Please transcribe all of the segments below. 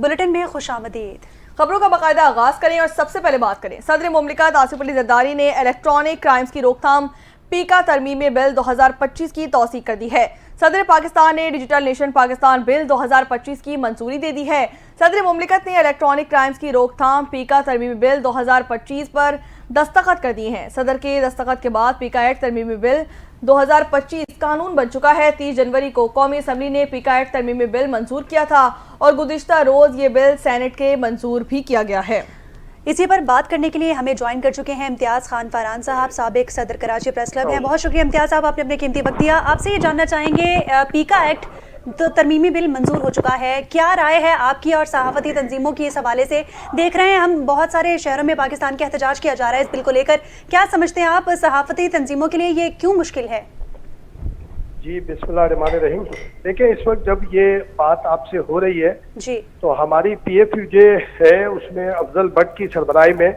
Bulletin में खुश आमदीद। खबरों का बाकायदा आगाज करें और सबसे पहले बात करें। सदर मुमलिकत आसिफ अली जरदारी ने इलेक्ट्रॉनिक क्राइम्स की रोकथाम पीका तरमीमी बिल 2025 की तौसीक कर दी है। सदर पाकिस्तान ने डिजिटल नेशन पाकिस्तान बिल 2025 की मंजूरी दे दी है। सदर मुमलिकत ने इलेक्ट्रॉनिक क्राइम्स की रोकथाम पीका तरमीमी बिल 2025 पर दस्तखत कर दिए हैं। सदर के दस्तखत के बाद पीका एक्ट तरमीमी बिल 2025 कानून बन चुका है। 30 जनवरी को कौमी असम्बली ने पीका एक्ट तरमीमी बिल मंजूर किया था और गुज़िश्ता रोज़ ये बिल सेनेट के मंजूर भी किया गया है। इसी पर बात करने के लिए हमें ज्वाइन कर चुके हैं इम्तियाज़ खान फरहान साहब, साबिक सदर कराची प्रेस क्लब हैं। बहुत शुक्रिया इम्तियाज़ साहब, आपने अपने कीमती वक्त दिया। आपसे ये जानना चाहेंगे, पीका एक्ट तो तरमीमी बिल मंजूर हो चुका है, क्या राय है आपकी और सहाफ़ती तंजीमों की इस हवाले से? देख रहे हैं हम बहुत सारे शहरों में पाकिस्तान का एहतजाज किया जा रहा है इस बिल को लेकर, क्या समझते हैं आप सहाफ़ती तंजीमों के लिए ये क्यों मुश्किल है? जी बिस्मिल्लाहिर्रहमानिर्रहीम। देखिए, इस वक्त जब ये बात आपसे हो रही है जी, तो हमारी PFUJ है, उसमें अफजल भट्ट की सरबराही में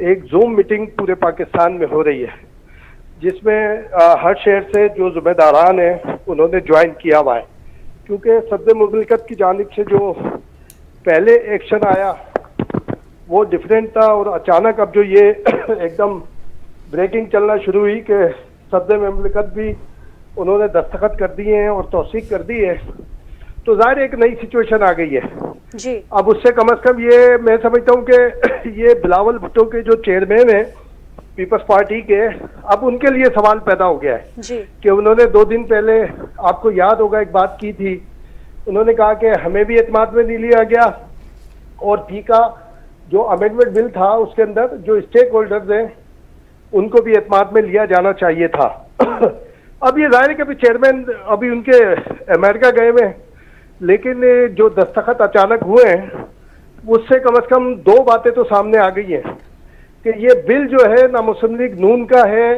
एक जूम मीटिंग पूरे पाकिस्तान में हो रही है, जिसमें हर शहर से जो ज़िम्मेदारान हैं उन्होंने ज्वाइन किया हुआ है। क्योंकि सदर मुमलिकत की जानिब से जो पहले एक्शन आया वो डिफरेंट था और अचानक अब जो ये एकदम ब्रेकिंग चलना शुरू हुई कि सदर मुमलिकत भी उन्होंने दस्तखत कर दिए हैं और तौसीक कर दी है, तो ज़ाहिर एक नई सिचुएशन आ गई है जी। अब उससे कम अज़ कम ये मैं समझता हूँ कि ये बिलावल भुट्टो के जो चेयरमैन हैं पीपल्स पार्टी के, अब उनके लिए सवाल पैदा हो गया है जी। कि उन्होंने 2 दिन पहले, आपको याद होगा, एक बात की थी। उन्होंने कहा कि हमें भी एतमाद में नहीं लिया गया और पीका जो अमेंडमेंट बिल था उसके अंदर जो स्टेक होल्डर्स हैं उनको भी एतमाद में लिया जाना चाहिए था। अब ये जाहिर है कि अभी चेयरमैन अभी उनके अमेरिका गए हुए हैं, लेकिन जो दस्तखत अचानक हुए हैं उससे कम से कम 2 बातें तो सामने आ गई हैं कि ये बिल जो है ना मुस्लिम लीग नून का है,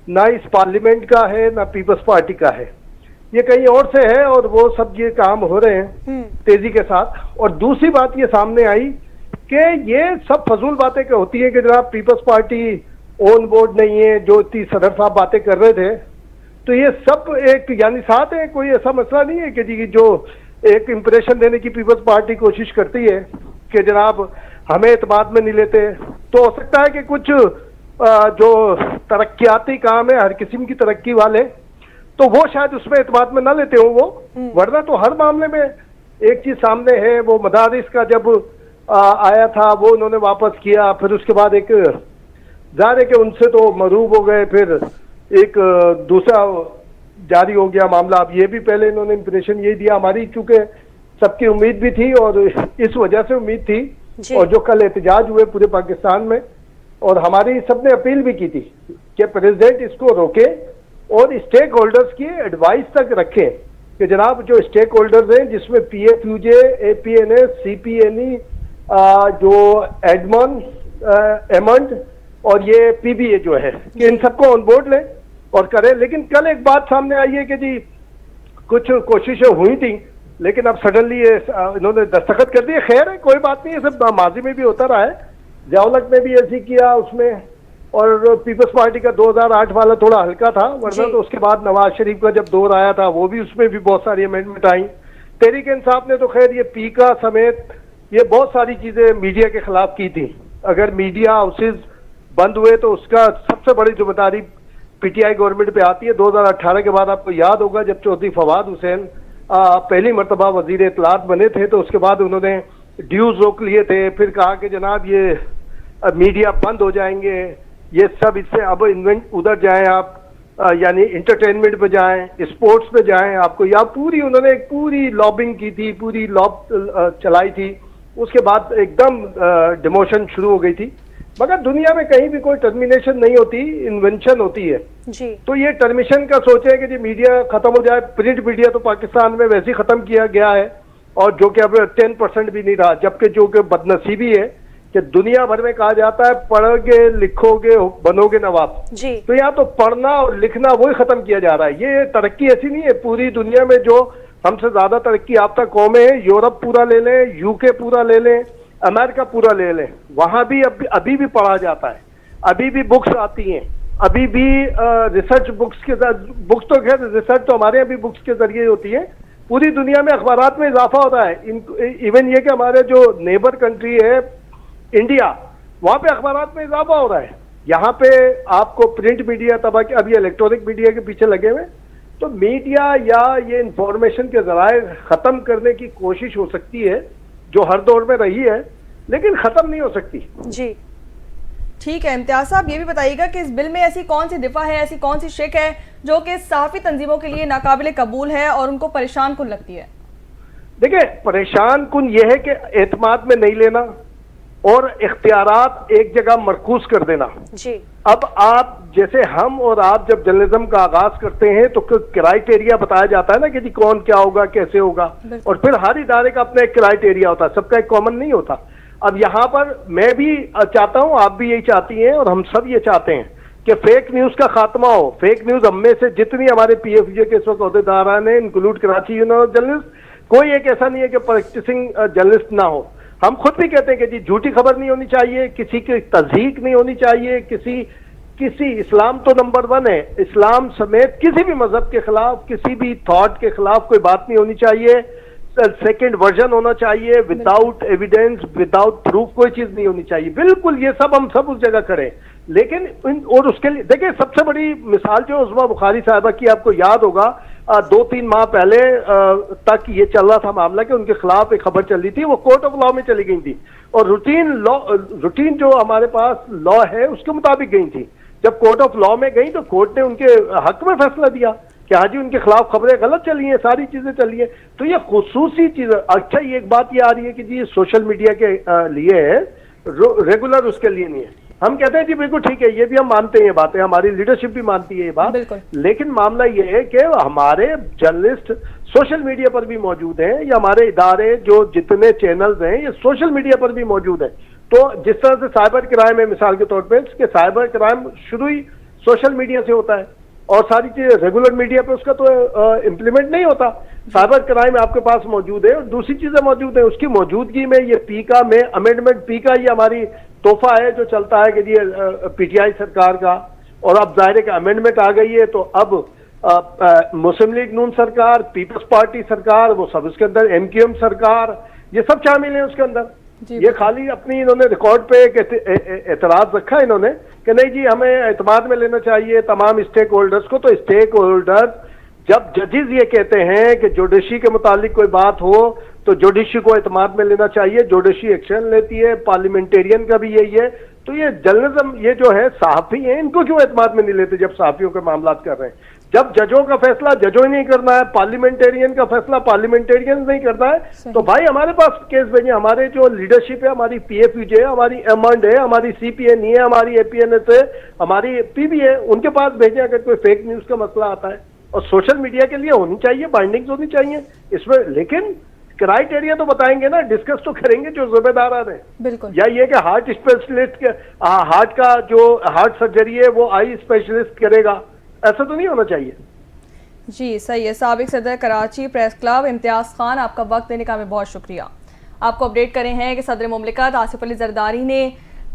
ना इस पार्लियामेंट का है, ना पीपल्स पार्टी का है, ये कहीं और से है और वो सब ये काम हो रहे हैं तेजी के साथ। और दूसरी बात ये सामने आई कि ये सब फजूल बातें होती हैं कि जनाब पीपल्स पार्टी ऑन बोर्ड नहीं है, जो इतनी सदर साहब बातें कर रहे थे, तो ये सब एक यानी साथ है, कोई ऐसा मसला नहीं है कि जी जो एक इम्प्रेशन देने की पीपल्स पार्टी कोशिश करती है कि जनाब हमें एतमाद में नहीं लेते। तो हो सकता है कि कुछ जो तरक्याती काम है हर किस्म की तरक्की वाले, तो वो शायद उसमें एतमाद में ना लेते हो वो, वरना तो हर मामले में एक चीज सामने है। वो मदारिस का जब आया था वो उन्होंने वापस किया, फिर उसके बाद एक जाहिर है कि उनसे तो मरूब हो गए, फिर एक दूसरा जारी हो गया मामला। अब ये भी पहले इन्होंने इंप्रेशन ये दिया, हमारी चूंकि सबकी उम्मीद भी थी और इस वजह से उम्मीद थी, और जो कल एहतजाज हुए पूरे पाकिस्तान में, और हमारी सबने अपील भी की थी कि प्रेसिडेंट इसको रोके और स्टेक होल्डर्स की एडवाइस तक रखें कि जनाब जो स्टेक होल्डर्स हैं जिसमें PFUJ, APNS, CPNE, जो एडमंड और ये PBA जो है कि इन सबको ऑन बोर्ड लें और करें। लेकिन कल एक बात सामने आई है कि जी कुछ कोशिशें हुई थी, लेकिन अब सडनली ये इन्होंने दस्तखत कर दिए। खैर है, कोई बात नहीं, ये सब माजी में भी होता रहा है, ज़ियाउल हक ने भी ऐसी किया उसमें, और पीपल्स पार्टी का 2008 वाला थोड़ा हल्का था, वरना तो उसके बाद नवाज शरीफ का जब दौर आया था वो भी, उसमें भी बहुत सारी अमेंडमेंट आई। तहरीक इंसाफ ने तो खैर ये पीका समेत ये बहुत सारी चीजें मीडिया के खिलाफ की थी। अगर मीडिया हाउसेज बंद हुए तो उसका सबसे बड़ी जिम्मेदारी PTI गवर्नमेंट पे आती है। 2018 के बाद आपको याद होगा जब चौधरी फवाद हुसैन पहली मरतबा वजीर इत्तलात बने थे, तो उसके बाद उन्होंने ड्यूज रोक लिए थे, फिर कहा कि जनाब ये मीडिया बंद हो जाएंगे, ये सब इससे अब इन्वेंट उधर जाएं आप, यानी इंटरटेनमेंट पे जाएं, स्पोर्ट्स पे जाएं, आपको या पूरी उन्होंने एक पूरी लॉबिंग की थी, पूरी लॉब चलाई थी। उसके बाद एकदम डिमोशन शुरू हो गई थी। मगर दुनिया में कहीं भी कोई टर्मिनेशन नहीं होती, इन्वेंशन होती है जी। तो ये टर्मिनेशन का सोचे कि जी मीडिया खत्म हो जाए। प्रिंट मीडिया तो पाकिस्तान में वैसे ही खत्म किया गया है, और जो कि अब 10% भी नहीं रहा, जबकि जो कि बदनसीबी है कि दुनिया भर में कहा जाता है पढ़ोगे लिखोगे बनोगे नवाब जी। तो यहाँ तो पढ़ना और लिखना वही खत्म किया जा रहा है। ये तरक्की ऐसी नहीं है, पूरी दुनिया में जो हमसे ज्यादा तरक्की याफ्ता कौमें हैं, यूरोप पूरा ले लें, UK पूरा ले लें, अमेरिका पूरा ले लें, वहां भी अभी भी पढ़ा जाता है, अभी भी बुक्स आती हैं, अभी भी रिसर्च बुक्स के साथ, बुक्स तो खैर रिसर्च तो हमारे यहाँ भी बुक्स के जरिए होती है, पूरी दुनिया में अखबारात में इजाफा हो रहा है। इवन ये कि हमारे जो नेबर कंट्री है इंडिया, वहां पे अखबारात में इजाफा हो रहा है। यहाँ पे आपको प्रिंट मीडिया तबाह के, अभी इलेक्ट्रॉनिक मीडिया के पीछे लगे हुए, तो मीडिया या ये इंफॉर्मेशन के जराए खत्म करने की कोशिश हो सकती है जो हर दौर में रही है, लेकिन खत्म नहीं हो सकती। जी ठीक है इम्तियाज साहब, ये भी बताइएगा कि इस बिल में ऐसी कौन सी दिफा है, ऐसी कौन सी शिक है जो कि सहाफ़ी तंजीमों के लिए नाकाबिल कबूल है और उनको परेशान कुन लगती है? देखिए, परेशान कुन ये है कि एतमाद में नहीं लेना और इख्तियारात एक जगह मरकूज कर देना। जी अब आप जैसे हम और आप जब जर्नलिज्म का आगाज करते हैं तो क्राइटेरिया बताया जाता है ना कि जी कौन क्या होगा, कैसे होगा, और फिर हर इदारे का अपना एक क्राइटेरिया होता है, सबका एक कॉमन नहीं होता। अब यहाँ पर मैं भी चाहता हूँ, आप भी यही चाहती हैं और हम सब ये चाहते हैं कि फेक न्यूज का खात्मा हो। फेक न्यूज हम में से जितनी हमारे PFJ के इस वक्त अहदेदारान ने, इंक्लूड कराची यूनिवर्सिटी जर्नलिस्ट, कोई एक ऐसा नहीं है कि प्रैक्टिसिंग जर्नलिस्ट ना हो। हम खुद भी कहते हैं कि जी झूठी खबर नहीं होनी चाहिए, किसी की तज़हीक नहीं होनी चाहिए, किसी इस्लाम तो नंबर 1 है, इस्लाम समेत किसी भी मजहब के खिलाफ, किसी भी थॉट के खिलाफ कोई बात नहीं होनी चाहिए। सेकंड वर्जन होना चाहिए, विदाउट एविडेंस, विदाउट प्रूफ कोई चीज नहीं होनी चाहिए। बिल्कुल ये सब हम सब उस जगह करें, लेकिन और उसके लिए देखिए सबसे बड़ी मिसाल जो उस्मा बुखारी साहिबा की, आपको याद होगा 2-3 माह पहले तक ये चल रहा था मामला कि उनके खिलाफ एक खबर चल रही थी, वो कोर्ट ऑफ लॉ में चली गई थी और रूटीन जो हमारे पास लॉ है उसके मुताबिक गई थी। जब कोर्ट ऑफ लॉ में गई तो कोर्ट ने उनके हक में फैसला दिया कि हाँ जी उनके खिलाफ खबरें गलत चली हैं, सारी चीजें चली हैं। तो ये खुसूसी चीज। अच्छा, ये एक बात ये आ रही है कि जी ये सोशल मीडिया के लिए है, रेगुलर उसके लिए नहीं है। हम कहते हैं जी बिल्कुल ठीक है, ये भी हम मानते हैं, ये बातें हमारी लीडरशिप भी मानती है ये बात, लेकिन मामला ये है कि हमारे जर्नलिस्ट सोशल मीडिया पर भी मौजूद हैं, या हमारे इदारे जो जितने चैनल्स हैं ये सोशल मीडिया पर भी मौजूद है। तो जिस तरह से साइबर क्राइम है मिसाल के तौर पर, कि साइबर क्राइम शुरू ही सोशल मीडिया से होता है और सारी चीजें रेगुलर मीडिया पे उसका तो इम्प्लीमेंट नहीं होता। साइबर क्राइम आपके पास मौजूद है और दूसरी चीजें मौजूद है, उसकी मौजूदगी में ये पीका में अमेंडमेंट, पीका ये हमारी तोहफा है जो चलता है कि ये PTI सरकार का, और अब जाहिर है अमेंडमेंट आ गई है तो अब मुस्लिम लीग नून सरकार, पीपल्स पार्टी सरकार, वो सब उसके अंदर, MQM सरकार, ये सब शामिल है उसके अंदर। ये खाली अपनी इन्होंने रिकॉर्ड पे एक एतराज रखा है इन्होंने कि नहीं जी हमें एतमाद में लेना चाहिए तमाम स्टेक होल्डर्स को। तो स्टेक होल्डर्स, जब जजेस ये कहते हैं कि जुडिशरी के मुतालिक कोई बात हो तो जुडिशरी को एतमाद में लेना चाहिए, जुडिशरी एक्शन लेती है, पार्लियामेंटेरियन का भी यही है। तो ये जर्नलिज्म, ये जो है सहाफ़ी हैं, इनको क्यों एतमाद में नहीं लेते जब सहाफ़ियों के मामला कर रहे हैं? जब जजों का फैसला जजों ही नहीं करना है, पार्लियामेंटेरियन का फैसला पार्लियामेंटेरियन नहीं करना है, तो भाई हमारे पास केस भेजिए। हमारे जो लीडरशिप है, हमारी PFJ है, हमारी एमंड है, हमारी CPN है, हमारी APNS है, हमारी PB है, उनके पास भेजें अगर कोई फेक न्यूज का मसला आता है। और सोशल मीडिया के लिए होनी चाहिए, बाइंडिंग्स होनी चाहिए इसमें, लेकिन क्राइटेरिया तो बताएंगे ना, डिस्कस तो करेंगे जो जिम्मेदार है। बिल्कुल। या ये कि हार्ट स्पेशलिस्ट के हार्ट का जो हार्ट सर्जरी है वो आई स्पेशलिस्ट करेगा, ऐसा तो नहीं होना चाहिए। जी सही है। साबिक सदर कराची प्रेस क्लब इम्तियाज खान, आपका वक्त देने का हमें बहुत शुक्रिया। आपको अपडेट करें हैं कि सदर मुमलिकत आसिफ अली जरदारी ने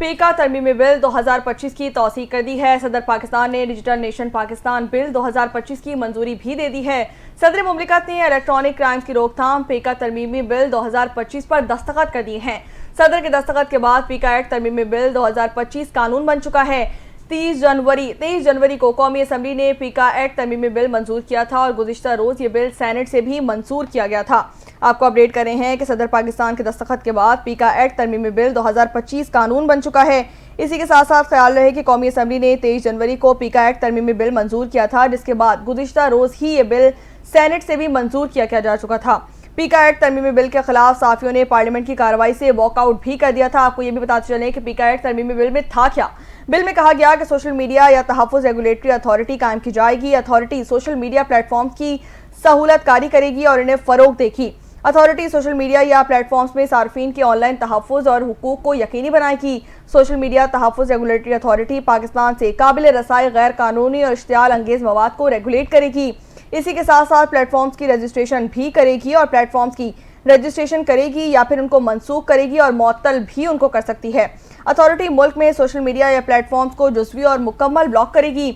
पीका तरमीमी बिल 2025 की तौसीक कर दी है। सदर पाकिस्तान ने डिजिटल नेशन पाकिस्तान बिल 2025 की मंजूरी भी दे दी है। सदर मुमलिकत ने इलेक्ट्रॉनिक क्राइम्स की रोकथाम पीका तरमीमी बिल 2025 पर दस्तखत कर दिए हैं। सदर के दस्तखत के बाद पीका एक्ट तरमीमी बिल 2025 कानून बन चुका है। 23 जनवरी को कौमी असम्बली ने पीका एक्ट तरमीमी बिल मंजूर किया था और गुज़िश्ता रोज़ ये बिल सेनेट से भी मंजूर किया गया था। आपको अपडेट कर रहे हैं कि सदर पाकिस्तान के दस्तखत के बाद पीका एक्ट तरमीमी बिल 2025 कानून बन चुका है। इसी के साथ साथ ख्याल रहे कि कौमी असम्बली ने 23 जनवरी को पीका एक्ट तरमीमी बिल मंजूर किया था, जिसके बाद गुज़िश्ता रोज़ ही ये बिल सेनेट से भी मंजूर किया जा चुका था। पीका एक्ट तरमीमी बिल के खिलाफ सहाफ़ियों ने पार्लियामेंट की कार्रवाई से वॉकआउट भी कर दिया था। आपको ये भी बताते चलें कि पीका एक्ट तरमीमी बिल में था क्या। बिल में कहा गया कि सोशल मीडिया या तहफ़्फ़ुज़ रेगुलेटरी अथॉरिटी कायम की जाएगी। अथॉरिटी सोशल मीडिया प्लेटफॉर्म्स की सहूलत कारी करेगी और इन्हें फ़रोग़ देगी। अथॉरिटी सोशल मीडिया या प्लेटफॉर्म्स में सार्फिन के ऑनलाइन तहफ़्फ़ुज़ और हुकूक को यकीनी बनाएगी। सोशल मीडिया तहफ़्फ़ुज़ रेगुलेटरी अथॉरिटी पाकिस्तान से काबिल रसाई गैर कानूनी और इश्तियाल अंगेज़ मवाद को रेगुलेट करेगी। इसी के साथ साथ प्लेटफॉर्म्स की रजिस्ट्रेशन भी करेगी और प्लेटफॉर्म्स की रजिस्ट्रेशन करेगी या फिर उनको मनसूख करेगी और मुअत्तल भी उनको कर सकती है। अथॉरिटी मुल्क में सोशल मीडिया या प्लेटफॉर्म्स को जुज़वी और मुकम्मल ब्लॉक करेगी।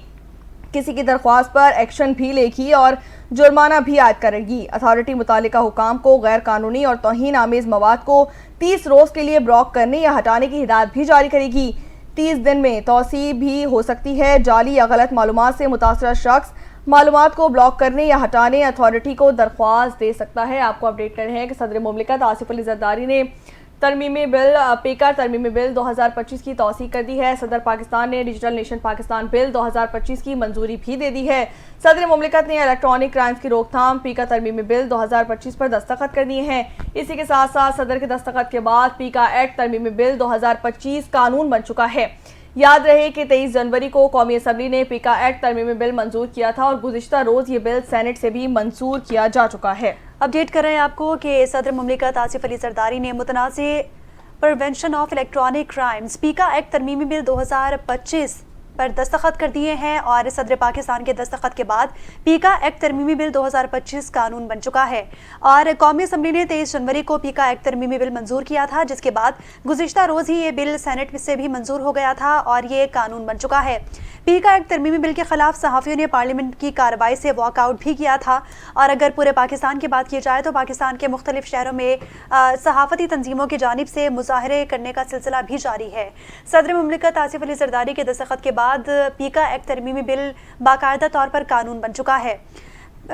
किसी की दरख्वास्त पर एक्शन भी लेगी और जुर्माना भी आयद करेगी। अथॉरिटी मुतालिका हुकाम को गैर कानूनी और तौहीन आमेज मवाद को 30 रोज़ के लिए ब्लॉक करने या हटाने की हिदायत भी जारी करेगी। 30 दिन में तौसी भी हो सकती है। जाली या गलत मालूमात से मुतासरा शख्स मालूमात को ब्लॉक करने या हटाने अथॉरिटी को दरख्वास्त दे सकता है। आपको अपडेट कर रहे हैं कि सदर मुमलिकत आसिफ अली जरदारी ने तरमीमी बिल पीका तरमीमी बिल 2025 की तौसीक कर दी है। सदर पाकिस्तान ने डिजिटल नेशन पाकिस्तान बिल 2025 की मंजूरी भी दे दी है। सदर मुमलिकत ने इलेक्ट्रॉनिक क्राइम्स की रोकथाम पीका तरमीमी बिल 2025 पर दस्तखत कर दिए हैं। इसी के साथ साथ सदर के दस्तखत के बाद पीका एक्ट तरमीमी बिल 2025 कानून बन चुका है। याद रहे कि 23 जनवरी को कौमी असम्बली ने पीका एक्ट तरमीमी बिल मंजूर किया था और गुज़िश्ता रोज़ ये बिल सेनेट से भी मंजूर किया जा चुका है। अपडेट कर रहे हैं आपको कि सदर मुमलिकत आसिफ अली जरदारी ने मुतनाज़े प्रिवेंशन ऑफ इलेक्ट्रॉनिक क्राइम्स पीका एक्ट तरमीमी बिल 2025 पर दस्तखत कर दिए हैं और सदर पाकिस्तान के दस्तखत के बाद पीका एक्ट तरमीमी बिल 2025 कानून बन चुका है। और कौमी असम्बली ने 23 जनवरी को पीका एक्ट तरमीमी बिल मंजूर किया था, जिसके बाद गुज़िश्ता रोज़ ही ये बिल सेनेट से भी मंजूर हो गया था और ये कानून बन चुका है। पीका एक्ट तरमीमी बिल के खिलाफ सहाफ़ियों ने पार्लियामेंट की कार्रवाई से वॉकआउट भी किया था। और अगर पूरे पाकिस्तान की बात की जाए तो पाकिस्तान के मुख्तलिफ शहरों में सहाफ़ती तंजीमों की जानिब से मुज़ाहरे करने का सिलसिला भी जारी है। सदर मुमलिकत आसिफ अली जरदारी के दस्तखत के बाद पीका एक्ट तरमीमी बिल बाकायदा तौर पर कानून बन चुका है।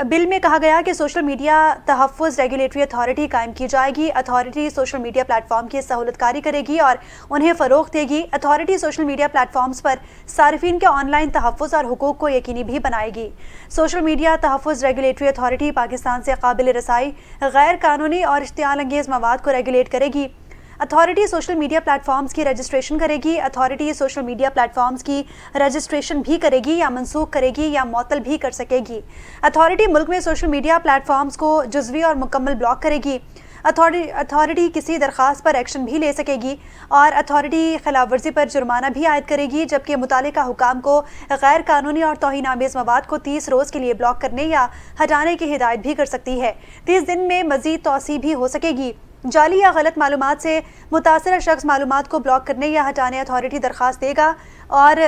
बिल में कहा गया कि सोशल मीडिया तहफ़्फ़ुज़ रेगुलेटरी अथॉरिटी कायम की जाएगी। अथॉरिटी सोशल मीडिया प्लेटफॉर्म की सहूलतकारी करेगी और उन्हें फ़रोग़ देगी। अथॉरिटी सोशल मीडिया प्लेटफॉर्म्स पर सारिफीन के ऑनलाइन तहफ़्फ़ुज़ और हुकूक़ को यकीनी भी बनाएगी। सोशल मीडिया तहफ़्फ़ुज़ रेगुलेटरी अथॉरिटी पाकिस्तान से काबिल रसाई गैर कानूनी और इश्तियाल अंगेज़ मवाद को रेगुलेट करेगी। अथॉरिटी सोशल मीडिया प्लेटफॉर्म्स की रजिस्ट्रेशन करेगी। अथॉरिटी सोशल मीडिया प्लेटफॉर्म्स की रजिस्ट्रेशन भी करेगी या मनसूख करेगी या मुअत्तल भी कर सकेगी। अथॉरिटी मुल्क में सोशल मीडिया प्लेटफॉर्म्स को जुज़वी और मुकम्मल ब्लॉक करेगी। अथॉरिटी किसी दरख्वास्त पर एक्शन भी ले सकेगी और अथॉरिटी खिलाफ वर्जी पर जुर्माना भी आयद करेगी, जबकि मुतालिका हुकाम को गैर कानूनी और तौहीन आमेज़ मवाद को 30 रोज़ के लिए ब्लॉक करने या हटाने की हिदायत भी कर सकती है। 30 दिन में मज़ीद तौसी भी हो सकेगी। जाली या गलत मालूमात से मुतासरा शख्स मालूमात को ब्लॉक करने या हटाने अथॉरिटी दरख्वास्त देगा और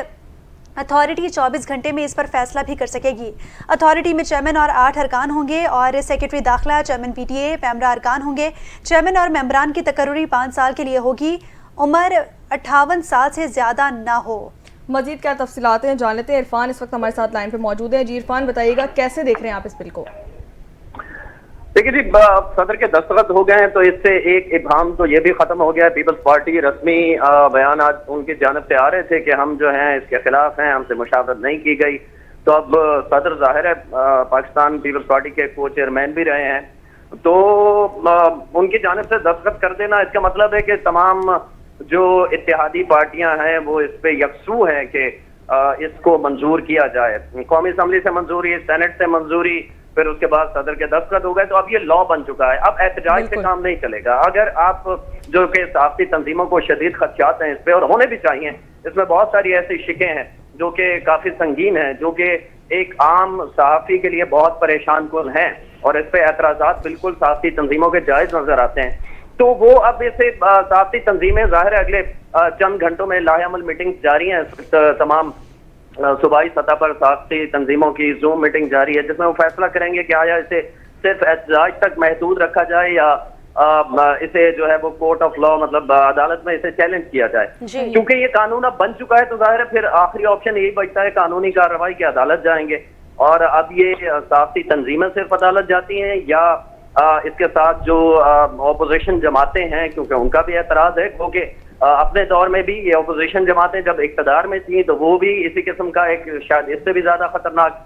अथॉरिटी 24 घंटे में इस पर फैसला भी कर सकेगी। अथॉरिटी में चेयरमैन और 8 अरकान होंगे और सेक्रेटरी दाखिला, चेयरमैन पीटीए, 15 अरकान होंगे। चेयरमैन और मेंबरान की तकर्री 5 साल के लिए होगी। उम्र 58 साल से ज़्यादा ना हो। मजीद क्या तफसीलात हैं जान लेते हैं। इरफान इस वक्त हमारे साथ लाइन पे मौजूद है। जी इरफान, बताइएगा कैसे देख रहे हैं आप इस बिल को? देखिए जी, सदर के दस्तखत हो गए हैं तो इससे एक इब्हाम तो ये भी खत्म हो गया है। पीपल्स पार्टी रस्मी बयान आज उनकी जानिब से आ रहे थे कि हम जो हैं इसके खिलाफ हैं, हमसे मुशावरत नहीं की गई। तो अब सदर जाहिर है पाकिस्तान पीपल्स पार्टी के को चेयरमैन भी रहे हैं, तो उनकी जानिब से दस्तखत कर देना इसका मतलब है कि तमाम जो इत्तेहादी पार्टियां हैं वो इस पे यकसू है कि इसको मंजूर किया जाए। कौमी असम्बली से मंजूरी, सेनेट से मंजूरी, फिर उसके बाद सदर के दस्तखत हो गए, तो अब ये लॉ बन चुका है। अब एहतजाज से काम नहीं चलेगा। अगर आप जो कि सहाफ़ती तंजीमों को शदीद खदशात हैं इस पे, और होने भी चाहिए, इसमें बहुत सारी ऐसी शिकें हैं जो कि काफी संगीन हैं, जो कि एक आम सहाफ़ी के लिए बहुत परेशान कुन हैं, और इस पे एतराज़ात बिल्कुल सहाफ़ती तंजीमों के जायज नजर आते हैं। तो वो अब इसे सहाफ़ती तंजीमें ज़ाहिर है अगले चंद घंटों में लाहेअमल मीटिंग जारी हैं। तमाम सूबाई सतह पर सहाफ़ती तंजीमों की जूम मीटिंग जारी है, जिसमें वो फैसला करेंगे कि आया इसे सिर्फ एहतजाज तक महदूद रखा जाए या इसे जो है वो कोर्ट ऑफ लॉ मतलब अदालत में इसे चैलेंज किया जाए। क्योंकि ये कानून अब बन चुका है तो जाहिर है फिर आखिरी ऑप्शन यही बचता है कानूनी कार्रवाई की अदालत जाएंगे। और अब ये सहाफ़ती तंजीमें सिर्फ अदालत जाती हैं या इसके साथ जो अपोजिशन जमातें हैं, क्योंकि उनका भी एतराज़ है, क्योंकि अपने दौर में भी ये अपोजिशन जमातें जब इक़्तिदार में थी तो वो भी इसी किस्म का एक शायद इससे भी ज्यादा खतरनाक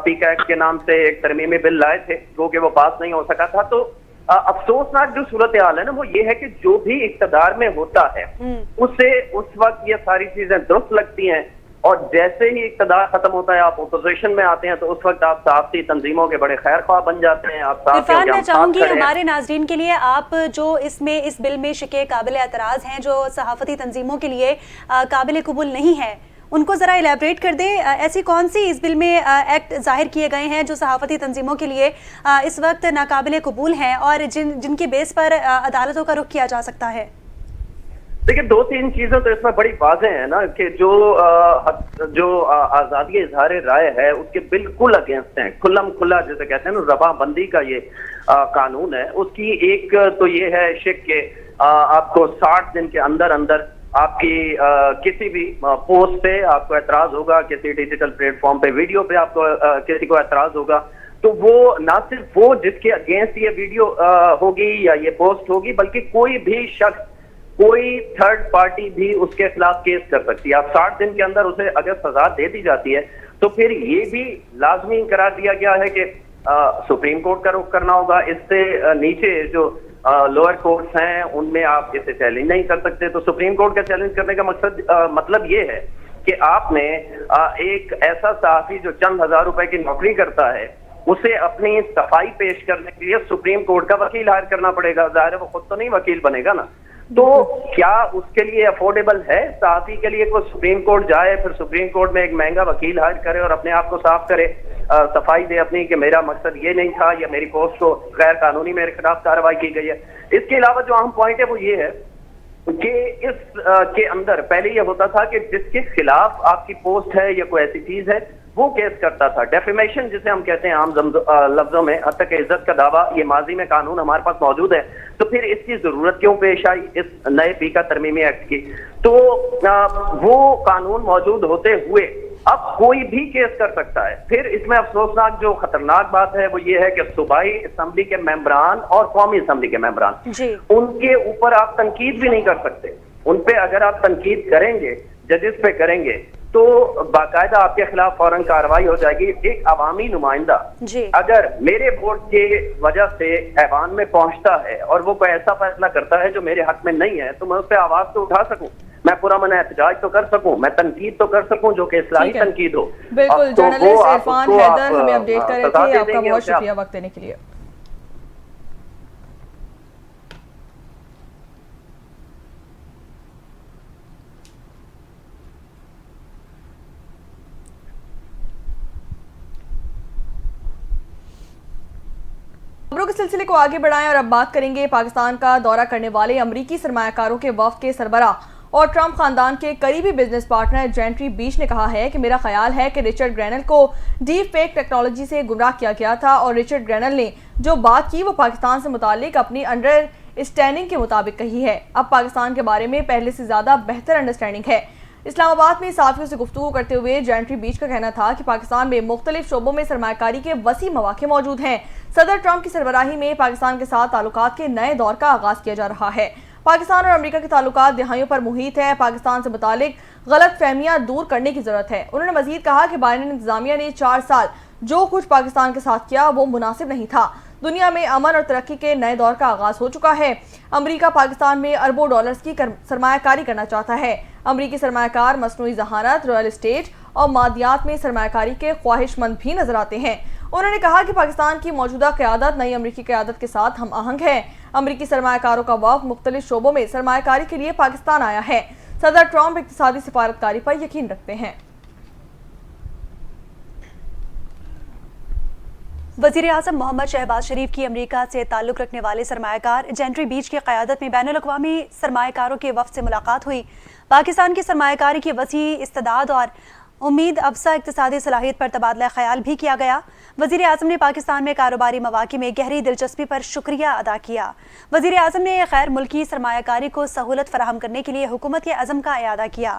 पीका एक्ट के नाम से एक तरमीमी बिल लाए थे, क्योंकि वो पास नहीं हो सका था। तो अफसोसनाक जो सूरत हाल है ना वो ये है कि जो भी इक़्तिदार में होता है उससे उस वक्त ये सारी चीजें दुरुस्त लगती हैं, और जैसे ही इक़्तिदार खत्म होता है आप अपोजिशन में आते हैं तो उस वक्त आप सहाफ़ती तंजीमों के बड़े खैर ख्वाह बन जाते हैं। आप इरफान, मैं चाहूंगी हमारे नाज़रीन के लिए आप जो इसमें इस बिल में शिके काबिल एतराज़ हैं जो सहाफ़ती तंजीमों के लिए काबिल कबूल नहीं है, उनको ज़रा इलेबरेट कर दें। ऐसी कौन सी इस बिल में एक्ट ज़ाहिर किए गए हैं जो सहाफ़ती तंजीमों के लिए इस वक्त नाकाबिल कबूल हैं और जिनकी बेस पर अदालतों का रुख किया जा सकता है? देखिए, दो तीन चीजें तो इसमें बड़ी वाज़ेह है ना कि जो आजादी इजहार राय है उसके बिल्कुल अगेंस्ट है। खुल्लम खुल्ला जैसे कहते हैं ना, जबाबंदी का ये कानून है। उसकी एक तो ये है शिक के आपको 60 दिन के अंदर अंदर आपकी किसी भी पोस्ट पे आपको एतराज होगा, किसी डिजिटल प्लेटफॉर्म पे वीडियो पे आपको किसी को एतराज होगा, तो वो ना सिर्फ वो जिसके अगेंस्ट ये वीडियो होगी या ये पोस्ट होगी, बल्कि कोई भी शख्स, कोई थर्ड पार्टी भी उसके खिलाफ केस कर सकती है। अब 60 दिन के अंदर उसे अगर सजा दे दी जाती है तो फिर ये भी लाजमी करार दिया गया है कि सुप्रीम कोर्ट का रुख करना होगा। इससे नीचे जो लोअर कोर्ट्स हैं उनमें आप इसे चैलेंज नहीं कर सकते। तो सुप्रीम कोर्ट का चैलेंज करने का मतलब ये है कि आपने एक ऐसा सहाफी जो चंद हजार रुपए की नौकरी करता है उसे अपनी सफाई पेश करने के लिए सुप्रीम कोर्ट का वकील हायर करना पड़ेगा। जाहिर है वो खुद तो नहीं वकील बनेगा ना। तो क्या उसके लिए अफोर्डेबल है सहाफी के लिए कोई सुप्रीम कोर्ट जाए, फिर सुप्रीम कोर्ट में एक महंगा वकील हायर करे और अपने आप को साफ करे, सफाई दे अपनी कि मेरा मकसद ये नहीं था या मेरी पोस्ट को गैर कानूनी मेरे खिलाफ कार्रवाई की गई है। इसके अलावा जो अहम पॉइंट है वो ये है कि इस के अंदर पहले ये होता था कि जिसके खिलाफ आपकी पोस्ट है या कोई ऐसी चीज है वो केस करता था। डेफेमेशन जिसे हम कहते हैं आम लफ्जों में हत्या के इज्जत का दावा, ये माजी में कानून हमारे पास मौजूद है, तो फिर इसकी जरूरत क्यों पेश आई इस नए पीका तरमीमी एक्ट की? तो वो कानून मौजूद होते हुए अब कोई भी केस कर सकता है। फिर इसमें अफसोसनाक जो खतरनाक बात है वो ये है कि सूबाई असम्बली के मेंबरान और कौमी असम्बली के मेंबरान, उनके ऊपर आप तनकीद भी नहीं कर सकते। उन पे अगर आप तनकीद करेंगे, जजेस पे करेंगे, तो बाकायदा आपके खिलाफ फौरन कार्रवाई हो जाएगी। एक अवामी नुमाइंदा अगर मेरे वोट के वजह से ऐवान में पहुंचता है और वो कोई ऐसा फैसला करता है जो मेरे हक में नहीं है, तो मैं उस पर आवाज तो उठा सकूं, मैं पुरअमन एहतजाज तो कर सकूं, मैं तनकीद तो कर सकूं जो कि इस्लाही तनकीद हो। बिल्कुल, जर्नलिस्ट इरफान हैदर हमें अपडेट कर रहे थे। आपका बहुत शुक्रिया वक्त देने के लिए। खबरों के सिलसिले को आगे बढ़ाएं और अब बात करेंगे पाकिस्तान का दौरा करने वाले अमरीकी सरमायाकारों के वफ्द के सरबराह और ट्रंप खानदान के करीबी बिजनेस पार्टनर जेंट्री बीच ने कहा है कि मेरा ख्याल है कि रिचर्ड ग्रेनल को डीप फेक टेक्नोलॉजी से गुमराह किया गया था और रिचर्ड ग्रेनल ने जो बात की वो पाकिस्तान से मुतालिक अपनी अंडरस्टैंडिंग के मुताबिक कही है। अब पाकिस्तान के बारे में पहले से ज़्यादा बेहतर अंडरस्टैंडिंग है। इस्लामाबाद में साफियों से गुफ्तगू करते हुए जेंट्री बीच का कहना था कि पाकिस्तान में मुख्तलिफ शोबों में सरमाकारी के वसी मौके मौजूद हैं। सदर ट्रंप की सरबराही में पाकिस्तान के साथ ताल्लुकात के नए दौर का आगाज किया जा रहा है। पाकिस्तान और अमेरिका के ताल्लुकात दिहाइयों पर मुहित है। पाकिस्तान से मुतालिक गलत फहमियां दूर करने की जरूरत है। उन्होंने मजीद कहा कि बाइडेन इंतजामिया ने 4 साल जो कुछ पाकिस्तान के साथ किया वो मुनासिब नहीं था। दुनिया में अमन और तरक्की के नए दौर का आगाज हो चुका है। अमेरिका पाकिस्तान में अरबों डॉलर्स की सरमायाकारी करना चाहता है। अमेरिकी सरमायाकार मसनूई जहानत, रॉयल एस्टेट और मादियात में सरमायाकारी के ख्वाहिशमंद भी नजर आते हैं। उन्होंने कहा कि पाकिस्तान की मौजूदा क़यादत नई अमेरिकी क़यादत के साथ हम आहंग है। अमेरिकी सरमायाकारों का वफ़द मुख्तलिफ शोबों में सरमायाकारी के लिए पाकिस्तान आया है। सदर ट्रंप इक़्तिसादी सिफारतकारी पर यकीन रखते हैं। वज़ीर आज़म मोहम्मद शहबाज शरीफ की अमेरिका से ताल्लुक़ रखने वाले सरमायाकार जेंट्री बीच की क़यादत में बैनुल अक़वामी सरमायाकारों के वफ़द से मुलाकात हुई। पाकिस्तान की सरमायाकारी की वसी इस्तेदाद और उम्मीद अफसा इक़्तिसादी सलाहियत पर तबादला ख़याल भी किया गया। वज़ीर आज़म ने पाकिस्तान में कारोबारी मवाक़े में गहरी दिलचस्पी पर शुक्रिया अदा किया। वज़ीर आज़म ने गैर मुल्की सरमायाकारी को सहूलत फराहम करने के लिए हुकूमत के अज़म का इयादा किया।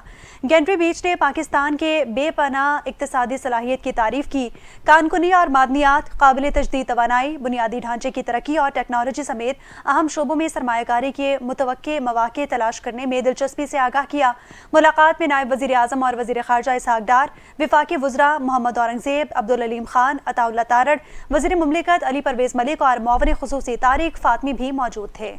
जेंट्री बीच ने पाकिस्तान के बेपनाह इक़्तिसादी सलाहियत की तारीफ़ की। कानकुनी और मादनियात, काबिल तजदीद तवानाई, बुनियादी ढांचे की तरक्की और टेक्नोलॉजी समेत अहम शोबों में सरमायाकारी के मुतवक्के मवाक़े तलाश करने में दिलचस्पी से आगाह किया। मुलाकात में नायब वज़ीर आज़म और वज़ीर ख़ारजा इसहाक़ डार, विफाकी वज़रा मोहम्मद औरंगज़ेब, अब्दुल अलीम खान, अताउल्ला तारड़, वज़ीर मुमलिकत अली परवेज़ मलिक और मुआविन ख़ुसूसी तारिक फ़ातमी भी मौजूद थे।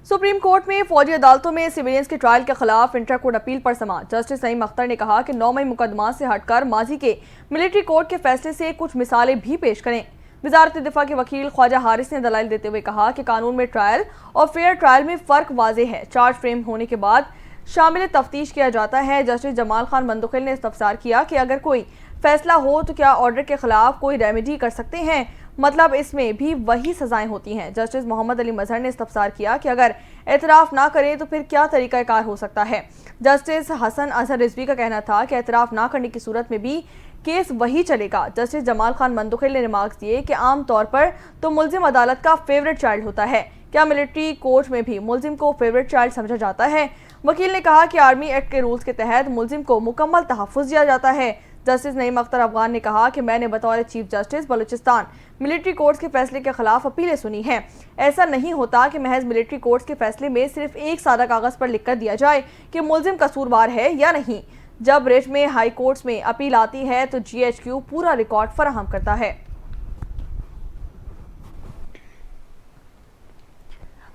सुप्रीम कोर्ट में फौजी अदालतों में सिविलियंस के ट्रायल के खिलाफ इंट्रा कोर्ट अपील पर समाअत। जस्टिस नईम अख्तर ने कहा कि 9 मई मुकदमा से हटकर माजी के मिलिट्री कोर्ट के फैसले से कुछ मिसालें भी पेश करें। वज़ारत दिफा के वकील ख्वाजा हारिस ने दलाइल देते हुए कहा कि कानून में ट्रायल और फेयर ट्रायल में फ़र्क वाज़ेह है। चार्ज फ्रेम होने के बाद शामिल तफ्तीश किया जाता है। जस्टिस जमाल खान मंदुखिल ने इस्तफसार किया कि अगर कोई फैसला हो तो क्या ऑर्डर के खिलाफ कोई रेमेडी कर सकते हैं। مطلب اس میں بھی وہی سزائیں ہوتی ہیں۔ جسٹس محمد علی مظہر نے استفسار کیا کہ اگر اعتراف نہ کریں تو پھر کیا طریقہ کار ہو سکتا ہے۔ جسٹس حسن اظہر رضوی کا کہنا تھا کہ اعتراف نہ کرنے کی صورت میں بھی کیس وہی چلے گا۔ جسٹس جمال خان مندخل نے ریمارکس دیے کہ عام طور پر تو ملزم عدالت کا فیورٹ چائلڈ ہوتا ہے، کیا ملٹری کورٹ میں بھی ملزم کو فیورٹ چائلڈ سمجھا جاتا ہے؟ وکیل نے کہا کہ آرمی ایکٹ کے رولز کے تحت ملزم کو مکمل تحفظ دیا جاتا ہے۔ جسٹس نعیم اختر افغان نے کہا کہ میں نے بطور chief justice Balochistan military courts کے فیصلے کے خلاف اپیلیں سنی ہیں۔ ایسا نہیں ہوتا کہ محض ملٹری کورٹس کے فیصلے میں صرف ایک سادہ کاغذ پر لکھ کر دیا جائے کہ ملزم قصوروار ہے یا نہیں۔ جب ریٹ میں ہائی کورٹس میں اپیل آتی ہے تو جی ایچ کیو پورا ریکارڈ فراہم کرتا ہے۔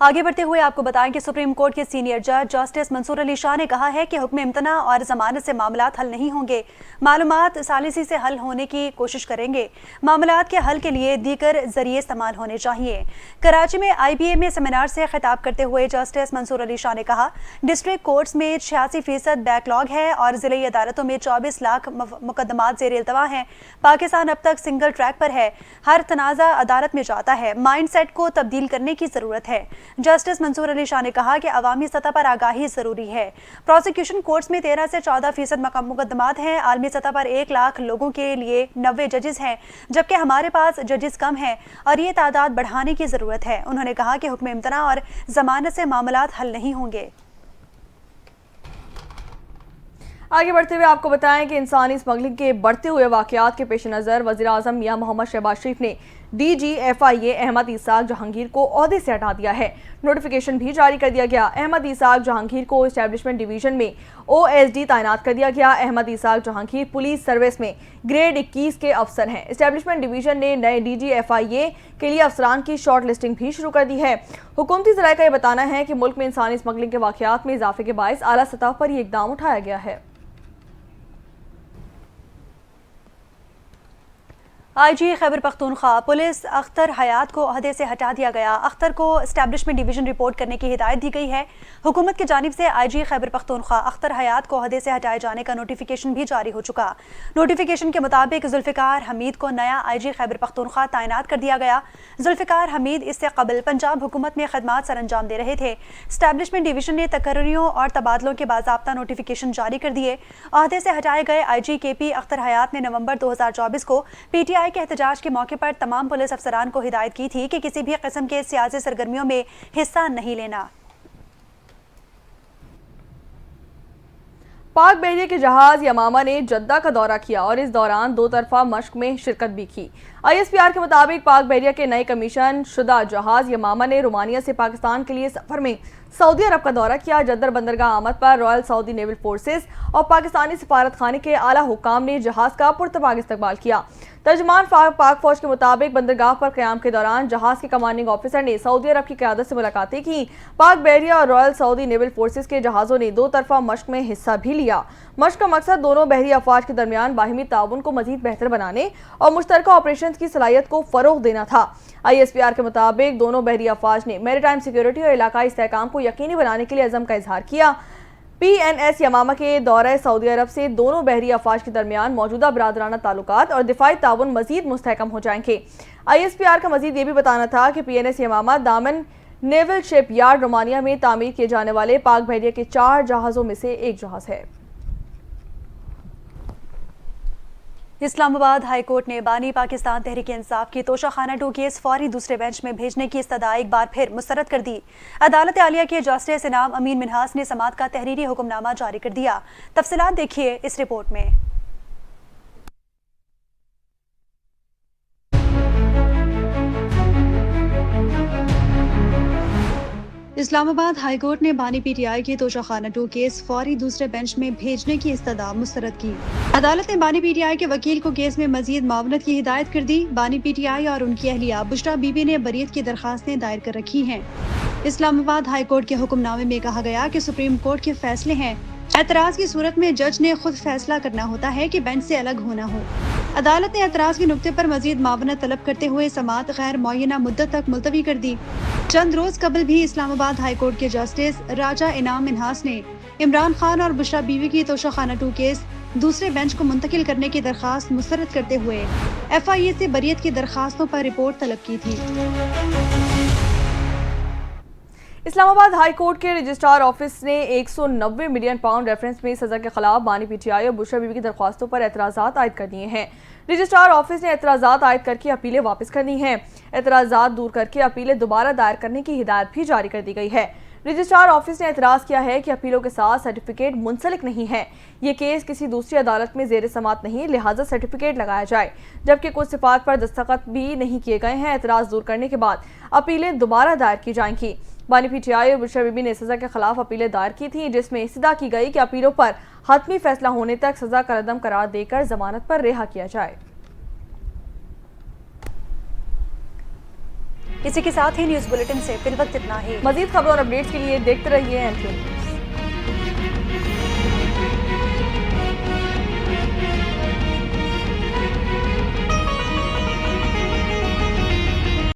آگے بڑھتے ہوئے آپ کو بتائیں کہ سپریم کورٹ کے سینئر جج جسٹس منصور علی شاہ نے کہا ہے کہ حکم امتناع اور ضمانت سے معاملات حل نہیں ہوں گے، معلومات ثالثی سے حل ہونے کی کوشش کریں گے، معاملات کے حل کے لیے دیگر ذریعے استعمال ہونے چاہیے۔ کراچی میں آئی بی اے میں سیمینار سے خطاب کرتے ہوئے جسٹس منصور علی شاہ نے کہا، ڈسٹرکٹ کورٹس میں 86% بیک لاگ ہے اور ضلعی عدالتوں میں 24 لاکھ مقدمات زیر التوا ہیں۔ پاکستان اب تک سنگل ٹریک پر ہے، ہر تنازع عدالت میں جاتا ہے، مائنڈ سیٹ کو تبدیل کرنے کی ضرورت ہے۔ جسٹس منصور علی شاہ نے کہا کہ عوامی سطح پر آگاہی ضروری ہے۔ پروسیکیوشن کورٹس میں 13 سے 14% مقدمات ہیں، عالمی سطح پر 1 لاکھ لوگوں کے لیے 90 ججز ہیں، جبکہ ہمارے پاس ججز کم ہیں اور یہ تعداد بڑھانے کی ضرورت ہے۔ انہوں نے کہا کہ حکم امتناع اور ضمانت سے معاملات حل نہیں ہوں گے۔ آگے بڑھتے ہوئے آپ کو بتائیں کہ انسانی اسمگلنگ کے بڑھتے ہوئے واقعات کے پیش نظر وزیر اعظم میاں محمد شہباز شریف نے ڈی جی ایف آئی اے احمد اسحاق جہانگیر کو عہدے سے ہٹا دیا ہے۔ نوٹیفیکیشن بھی جاری کر دیا گیا۔ احمد اسحاق جہانگیر کو اسٹیبلشمنٹ ڈویژن میں او ایس ڈی تعینات کر دیا گیا۔ احمد اسحاق جہانگیر پولیس سروس میں گریڈ 21 کے افسر ہیں۔ اسٹیبلشمنٹ ڈویژن نے نئے ڈی جی ایف آئی اے کے لیے افسران کی شارٹ لسٹنگ بھی شروع کر دی ہے۔ حکومتی ذرائع کا یہ بتانا ہے کہ ملک میں انسانی اسمگلنگ کے واقعات میں اضافے کے باعث اعلیٰ سطح پر یہ اقدام اٹھایا گیا ہے۔ آئی جی خیبر پختونخوا پولیس اختر حیات کو عہدے سے ہٹا دیا گیا۔ اختر کو اسٹیبلشمنٹ ڈویژن رپورٹ کرنے کی ہدایت دی گئی ہے۔ حکومت کی جانب سے آئی جی خیبر پختونخوا اختر حیات کو عہدے سے ہٹائے جانے کا نوٹیفیکیشن بھی جاری ہو چکا۔ نوٹیفیکیشن کے مطابق ذوالفقار حمید کو نیا آئی جی خیبر پختونخوا تعینات کر دیا گیا۔ ذوالفقار حمید اس سے قبل پنجاب حکومت میں خدمات سر انجام دے رہے تھے۔ اسٹیبلشمنٹ ڈویژن نے تقرریوں اور تبادلوں کے باضابطہ نوٹیفیکیشن جاری کر دیے۔ عہدے سے ہٹائے گئے آئی جی کے پی اختر حیات نے نومبر 2024 کو پی ٹی آئی کے احتجاج کے موقع پر تمام پولیس افسران کو ہدایت کی تھی کہ کسی بھی قسم کے سیاسی سرگرمیوں میں حصہ نہیں لینا۔ پاک بحریہ کے جہاز یمامہ نے جدہ کا دورہ کیا اور اس دوران 2 طرفہ مشق میں شرکت بھی کی۔ آئی ایس پی آر کے مطابق پاک بحریہ کے نئے کمیشن شدہ جہاز یمامہ نے رومانیہ سے پاکستان کے لیے سفر میں سعودی عرب کا دورہ کیا۔ جدر بندرگاہ آمد پر رائل سعودی نیول فورسز اور پاکستانی سفارت خانے کے اعلیٰ حکام نے جہاز کا پرتپاک استقبال کیا۔ ترجمان پاک فوج کے مطابق بندرگاہ پر قیام کے دوران جہاز کے کمانڈنگ آفیسر نے سعودی عرب کی قیادت سے ملاقاتیں کی۔ پاک بحریہ اور رائل سعودی نیول فورسز کے جہازوں نے 2 طرفہ مشق میں حصہ بھی لیا۔ مشق کا مقصد دونوں بحری افواج کے درمیان باہمی تعاون کو مزید بہتر بنانے اور مشترکہ آپریشنز کی صلاحیت کو فروغ دینا تھا۔ آئی ایس پی آر کے مطابق دونوں بحری افواج نے میری ٹائم سیکیورٹی اور علاقائی استحکام کو یقینی بنانے کے لیے عزم کا اظہار کیا۔ پی این ایس یمامہ کے دورہ سعودی عرب سے دونوں بحری افواج کے درمیان موجودہ برادرانہ تعلقات اور دفاعی تعاون مزید مستحکم ہو جائیں گے۔ آئی ایس پی آر کا مزید یہ بھی بتانا تھا کہ پی این ایس یمامہ دامن نیول شپ یارڈ رومانیہ میں تعمیر کیے جانے والے پاک بحریہ کے 4 جہازوں میں سے ایک جہاز ہے۔ اسلام آباد ہائی کورٹ نے بانی پاکستان تحریک انصاف کی توشہ خانہ 2 کیس فوری دوسرے بینچ میں بھیجنے کی استدعا ایک بار پھر مسترد کر دی۔ عدالت عالیہ کے جسٹس انعام امین منہاس نے سماعت کا تحریری حکم نامہ جاری کر دیا۔ تفصیلات دیکھیے اس رپورٹ میں۔ اسلام آباد ہائی کورٹ نے بانی پی ٹی آئی کی توشہ خانہ 2 کیس فوری دوسرے بینچ میں بھیجنے کی استدعا مسترد کی۔ عدالت نے بانی پی ٹی آئی کے وکیل کو کیس میں مزید معاونت کی ہدایت کر دی۔ بانی پی ٹی آئی اور ان کی اہلیہ بشریٰ بی بی نے بریت کی درخواستیں دائر کر رکھی ہیں۔ اسلام آباد ہائی کورٹ کے حکم نامے میں کہا گیا کہ سپریم کورٹ کے فیصلے ہیں، اعتراض کی صورت میں جج نے خود فیصلہ کرنا ہوتا ہے کہ بینچ سے الگ ہونا ہو۔ عدالت نے اعتراض کے نقطے پر مزید معاونت طلب کرتے ہوئے سماعت غیر معینہ مدت تک ملتوی کر دی۔ چند روز قبل بھی اسلام آباد ہائی کورٹ کے جسٹس راجہ انعام منہاس نے عمران خان اور بشریٰ بیوی کی توشہ خانہ 2 کیس دوسرے بینچ کو منتقل کرنے کی درخواست مسترد کرتے ہوئے FIA سے بریت کی درخواستوں پر رپورٹ طلب کی تھی۔ اسلام آباد ہائی کورٹ کے رجسٹرار آفس نے 190 ملین پاؤنڈ ریفرنس میں سزا کے خلاف بانی PTI اور بشرا بی بی کی درخواستوں پر اعتراضات عائد کر دیے ہیں۔ رجسٹرار آفس نے اعتراضات عائد کر کے اپیلیں واپس کر دی ہیں۔ اعتراضات دور کر کے اپیلیں دوبارہ دائر کرنے کی ہدایت بھی جاری کر دی گئی ہے۔ رجسٹرار آفس نے اعتراض کیا ہے کہ اپیلوں کے ساتھ سرٹیفکیٹ منسلک نہیں ہے۔ یہ کیس کسی دوسری عدالت میں زیر سماعت نہیں، لہٰذا سرٹیفکیٹ لگایا جائے، جبکہ کچھ صفات پر دستخط بھی نہیں کیے گئے ہیں۔ اعتراض دور کرنے کے بعد اپیلیں دوبارہ دائر کی جائیں گی۔ بانی PTI اور بشرا بی بی نے سزا کے خلاف اپیلیں دائر کی تھیں، جس میں استدعا کی گئی کہ اپیلوں پر حتمی فیصلہ ہونے تک سزا کا عدم قرار دے کر ضمانت پر رہا کیا جائے۔ اسی کے ساتھ ہی نیوز بلیٹن سے فی الوقت اتنا ہی۔ مزید خبروں اور اپڈیٹس کے لیے دیکھتے رہیے NTV۔